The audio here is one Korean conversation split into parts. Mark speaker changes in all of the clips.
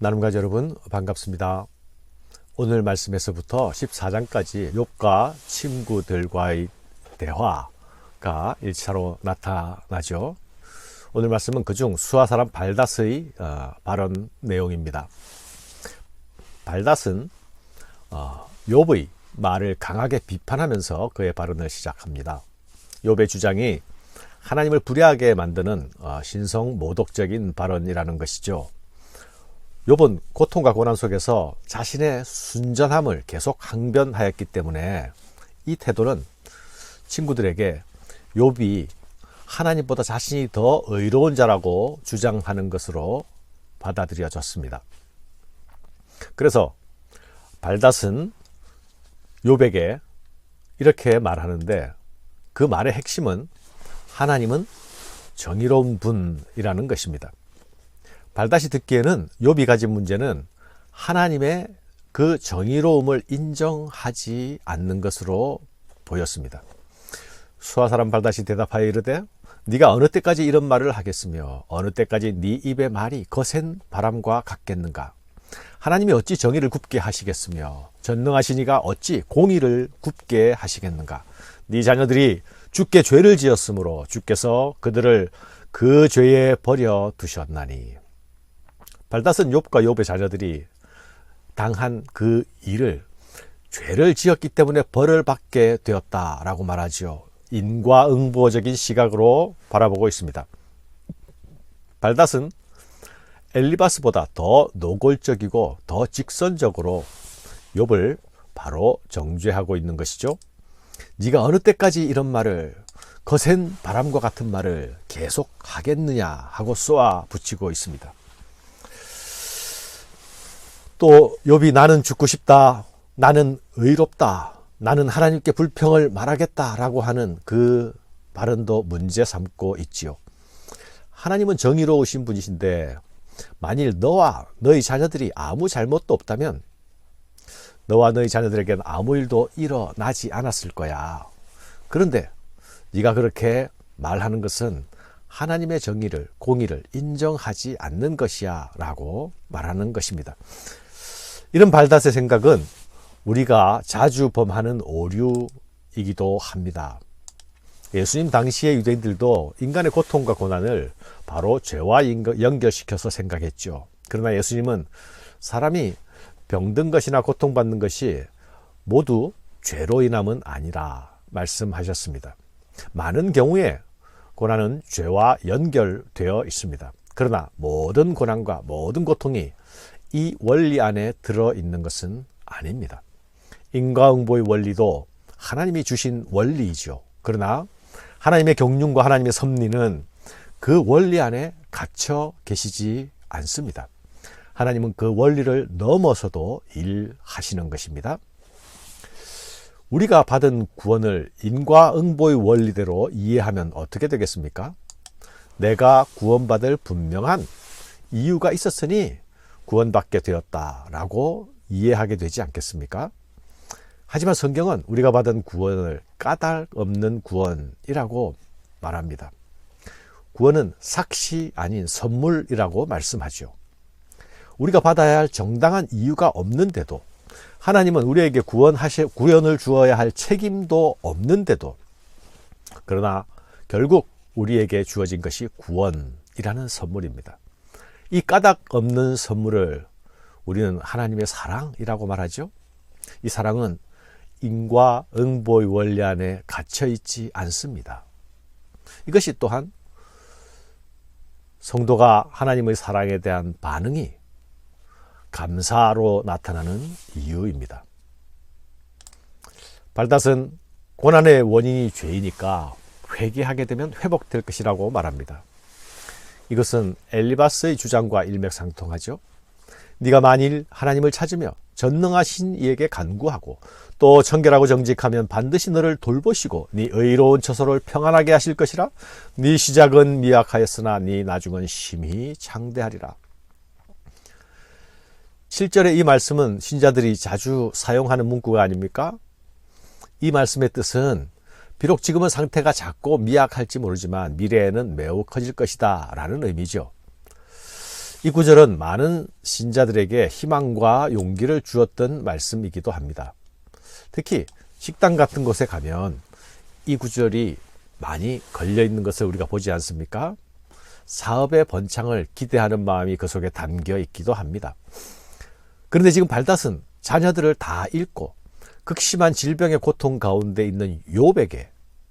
Speaker 1: 나눔가족 여러분 반갑습니다. 오늘 말씀에서부터 14장까지 욥과 친구들과의 대화가 1차로 나타나죠. 오늘 말씀은 그중 수아 사람 발닷의 발언 내용입니다. 발닷은 욥의 말을 강하게 비판하면서 그의 발언을 시작합니다. 욥의 주장이 하나님을 불의하게 만드는 신성모독적인 발언이라는 것이죠. 욥은 고통과 고난 속에서 자신의 순전함을 계속 항변하였기 때문에 이 태도는 친구들에게 욥이 하나님보다 자신이 더 의로운 자라고 주장하는 것으로 받아들여졌습니다. 그래서 발닷은 욥에게 이렇게 말하는데, 그 말의 핵심은 하나님은 정의로운 분이라는 것입니다. 발닷이 듣기에는 욥이 가진 문제는 하나님의 그 정의로움을 인정하지 않는 것으로 보였습니다. 수아 사람 발닷이 대답하여 이르되, 네가 어느 때까지 이런 말을 하겠으며 어느 때까지 네 입의 말이 거센 바람과 같겠는가? 하나님이 어찌 정의를 굽게 하시겠으며 전능하신 이가 어찌 공의를 굽게 하시겠는가? 네 자녀들이 주께 죄를 지었으므로 주께서 그들을 그 죄에 버려 두셨나니. 발닷은 욥과 욥의 자녀들이 당한 그 일을 죄를 지었기 때문에 벌을 받게 되었다라고 말하지요. 인과응보적인 시각으로 바라보고 있습니다. 발닷은 엘리바스보다 더 노골적이고 더 직선적으로 욥을 바로 정죄하고 있는 것이죠. 네가 어느 때까지 이런 말을, 거센 바람과 같은 말을 계속 하겠느냐 하고 쏘아 붙이고 있습니다. 또 욥이 나는 죽고 싶다, 나는 의롭다, 나는 하나님께 불평을 말하겠다라고 하는 그 발언도 문제 삼고 있지요. 하나님은 정의로우신 분이신데 만일 너와 너희 자녀들이 아무 잘못도 없다면 너와 너희 자녀들에게는 아무 일도 일어나지 않았을 거야. 그런데 네가 그렇게 말하는 것은 하나님의 정의를, 공의를 인정하지 않는 것이야 라고 말하는 것입니다. 이런 발닷의 생각은 우리가 자주 범하는 오류이기도 합니다. 예수님 당시의 유대인들도 인간의 고통과 고난을 바로 죄와 연결시켜서 생각했죠. 그러나 예수님은 사람이 병든 것이나 고통받는 것이 모두 죄로 인함은 아니라 말씀하셨습니다. 많은 경우에 고난은 죄와 연결되어 있습니다. 그러나 모든 고난과 모든 고통이 이 원리 안에 들어있는 것은 아닙니다. 인과응보의 원리도 하나님이 주신 원리이죠. 그러나 하나님의 경륜과 하나님의 섭리는 그 원리 안에 갇혀 계시지 않습니다. 하나님은 그 원리를 넘어서도 일하시는 것입니다. 우리가 받은 구원을 인과응보의 원리대로 이해하면 어떻게 되겠습니까? 내가 구원받을 분명한 이유가 있었으니 구원받게 되었다라고 이해하게 되지 않겠습니까? 하지만 성경은 우리가 받은 구원을 까닭 없는 구원이라고 말합니다. 구원은 삭시 아닌 선물이라고 말씀하죠. 우리가 받아야 할 정당한 이유가 없는데도, 하나님은 우리에게 구원을 주어야 할 책임도 없는데도, 그러나 결국 우리에게 주어진 것이 구원이라는 선물입니다. 이 까닭 없는 선물을 우리는 하나님의 사랑이라고 말하죠. 이 사랑은 인과응보의 원리 안에 갇혀있지 않습니다. 이것이 또한 성도가 하나님의 사랑에 대한 반응이 감사로 나타나는 이유입니다. 발닷은 고난의 원인이 죄이니까 회개하게 되면 회복될 것이라고 말합니다. 이것은 엘리바스의 주장과 일맥상통하죠. 네가 만일 하나님을 찾으며 전능하신 이에게 간구하고 또 청결하고 정직하면 반드시 너를 돌보시고 네 의로운 처소를 평안하게 하실 것이라. 네 시작은 미약하였으나 네 나중은 심히 창대하리라. 7절의 이 말씀은 신자들이 자주 사용하는 문구가 아닙니까? 이 말씀의 뜻은 비록 지금은 상태가 작고 미약할지 모르지만 미래에는 매우 커질 것이다 라는 의미죠. 이 구절은 많은 신자들에게 희망과 용기를 주었던 말씀이기도 합니다. 특히 식당 같은 곳에 가면 이 구절이 많이 걸려 있는 것을 우리가 보지 않습니까? 사업의 번창을 기대하는 마음이 그 속에 담겨 있기도 합니다. 그런데 지금 발닷은 자녀들을 다 잃고 극심한 질병의 고통 가운데 있는 욥에게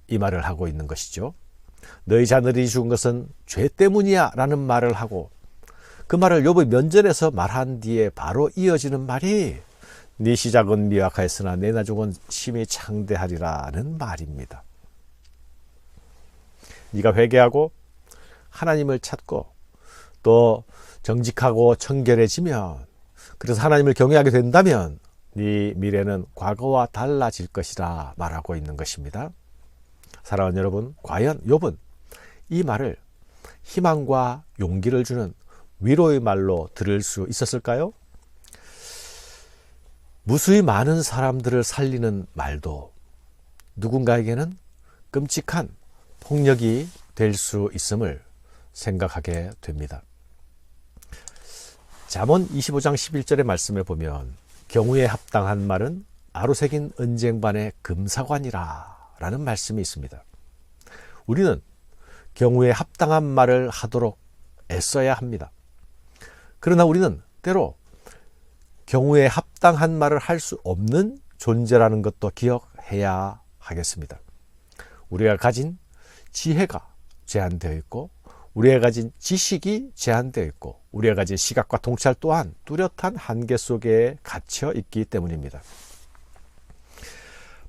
Speaker 1: 이 말을 하고 있는 것이죠. 너희 자녀들이 죽은 것은 죄 때문이야 라는 말을 하고, 그 말을 욥의 면전에서 말한 뒤에 바로 이어지는 말이 네 시작은 미약하였으나 내 나중은 심히 창대하리라는 말입니다. 네가 회개하고 하나님을 찾고 또 정직하고 청결해지면, 그래서 하나님을 경외하게 된다면 네 미래는 과거와 달라질 것이라 말하고 있는 것입니다. 사랑하는 여러분, 과연 욥은 이 말을 희망과 용기를 주는 위로의 말로 들을 수 있었을까요? 무수히 많은 사람들을 살리는 말도 누군가에게는 끔찍한 폭력이 될 수 있음을 생각하게 됩니다. 잠언 25장 11절의 말씀에 보면 경우에 합당한 말은 아로새긴 은쟁반의 금사관이라 라는 말씀이 있습니다. 우리는 경우에 합당한 말을 하도록 애써야 합니다. 그러나 우리는 때로 경우에 합당한 말을 할 수 없는 존재라는 것도 기억해야 하겠습니다. 우리가 가진 지혜가 제한되어 있고, 우리가 가진 지식이 제한되어 있고, 우리가 가진 시각과 통찰 또한 뚜렷한 한계 속에 갇혀 있기 때문입니다.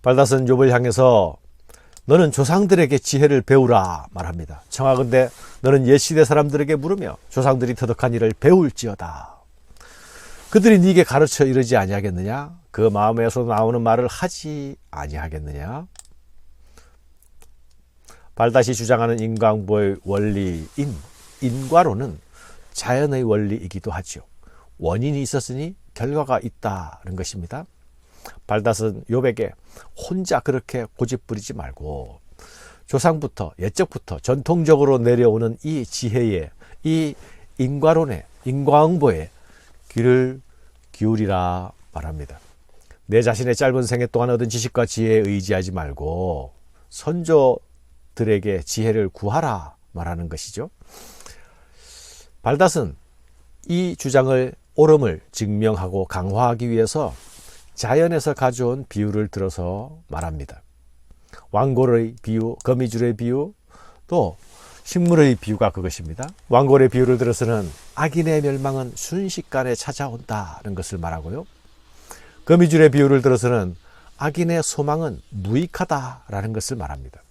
Speaker 1: 발닷은 욥을 향해서 너는 조상들에게 지혜를 배우라 말합니다. 청하건대 너는 옛시대 사람들에게 물으며 조상들이 터득한 일을 배울지어다. 그들이 네게 가르쳐 이르지 아니하겠느냐? 그 마음에서 나오는 말을 하지 아니하겠느냐? 발닷이 주장하는 인과응보의 원리인 인과론은 자연의 원리이기도 하죠. 원인이 있었으니 결과가 있다는 것입니다. 발닷은 욥에게 혼자 그렇게 고집부리지 말고 조상부터, 옛적부터 전통적으로 내려오는 이 지혜에, 이 인과론에, 인과응보에 귀를 기울이라 말합니다. 내 자신의 짧은 생애 동안 얻은 지식과 지혜에 의지하지 말고 선조들에게 지혜를 구하라 말하는 것이죠. 발닷은 이 주장을 옳음을 증명하고 강화하기 위해서 자연에서 가져온 비유를 들어서 말합니다. 왕골의 비유, 거미줄의 비유, 또 식물의 비유가 그것입니다. 왕골의 비유를 들어서는 악인의 멸망은 순식간에 찾아온다는 것을 말하고요. 거미줄의 비유를 들어서는 악인의 소망은 무익하다라는 것을 말합니다.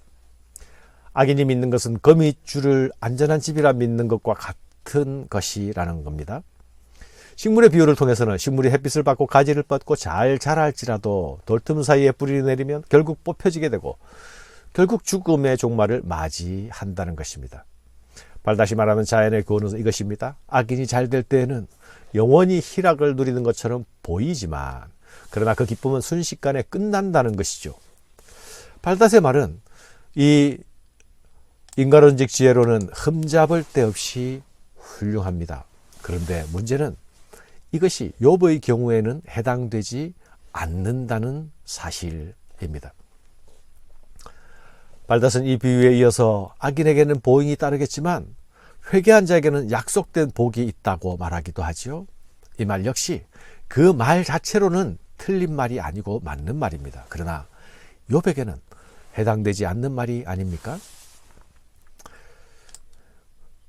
Speaker 1: 악인이 믿는 것은 거미줄을 안전한 집이라 믿는 것과 같은 것이라는 겁니다. 식물의 비유를 통해서는 식물이 햇빛을 받고 가지를 뻗고 잘 자랄지라도 돌틈 사이에 뿌리를 내리면 결국 뽑혀지게 되고 결국 죽음의 종말을 맞이한다는 것입니다. 발닷이 말하는 자연의 교훈은 이것입니다. 악인이 잘 될 때에는 영원히 희락을 누리는 것처럼 보이지만 그러나 그 기쁨은 순식간에 끝난다는 것이죠. 발닷의 말은 이 인과론적 지혜로는 흠잡을 데 없이 훌륭합니다. 그런데 문제는 이것이 욥의 경우에는 해당되지 않는다는 사실입니다. 발닷은 이 비유에 이어서 악인에게는 보응이 따르겠지만 회개한 자에게는 약속된 복이 있다고 말하기도 하죠. 이 말 역시 그 말 자체로는 틀린 말이 아니고 맞는 말입니다. 그러나 욥에게는 해당되지 않는 말이 아닙니까?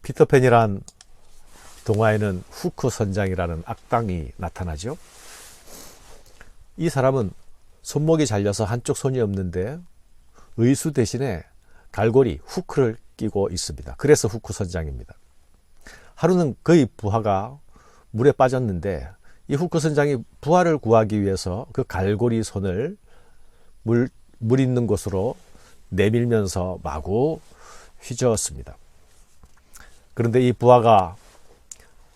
Speaker 1: 피터팬이란 동화에는 후크 선장이라는 악당이 나타나죠. 이 사람은 손목이 잘려서 한쪽 손이 없는데 의수 대신에 갈고리 후크를 끼고 있습니다. 그래서 후크 선장입니다. 하루는 그의 부하가 물에 빠졌는데 이 후크 선장이 부하를 구하기 위해서 그 갈고리 손을 물 있는 곳으로 내밀면서 마구 휘저었습니다. 그런데 이 부하가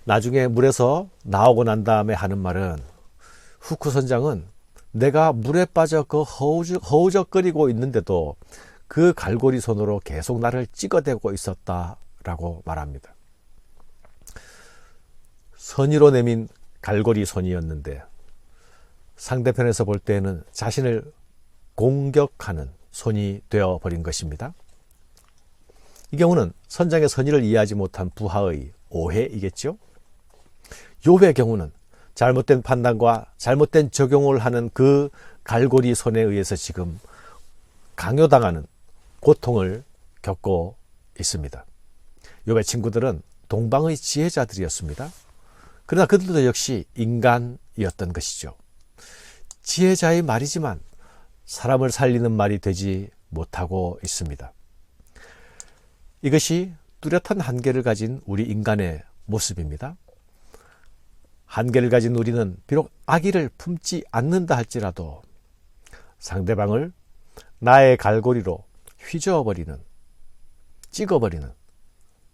Speaker 1: 나중에 물에서 나오고 난 다음에 하는 말은 후크 선장은 내가 물에 빠져 그 허우적거리고 있는데도 그 갈고리 손으로 계속 나를 찍어대고 있었다라고 말합니다. 선의로 내민 갈고리 손이었는데 상대편에서 볼 때에는 자신을 공격하는 손이 되어버린 것입니다. 이 경우는 선장의 선의를 이해하지 못한 부하의 오해이겠죠. 욥의 경우는 잘못된 판단과 잘못된 적용을 하는 그 갈고리 손에 의해서 지금 강요당하는 고통을 겪고 있습니다. 욥의 친구들은 동방의 지혜자들이었습니다. 그러나 그들도 역시 인간이었던 것이죠. 지혜자의 말이지만 사람을 살리는 말이 되지 못하고 있습니다. 이것이 뚜렷한 한계를 가진 우리 인간의 모습입니다. 한계를 가진 우리는 비록 악의를 품지 않는다 할지라도 상대방을 나의 갈고리로 휘저어버리는, 찍어버리는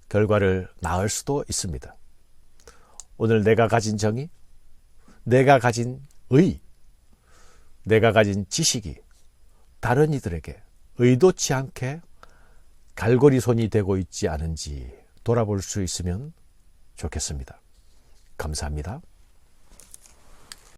Speaker 1: 결과를 낳을 수도 있습니다. 오늘 내가 가진 정의, 내가 가진 의, 내가 가진 지식이 다른 이들에게 의도치 않게 갈고리 손이 되고 있지 않은지 돌아볼 수 있으면 좋겠습니다. 감사합니다.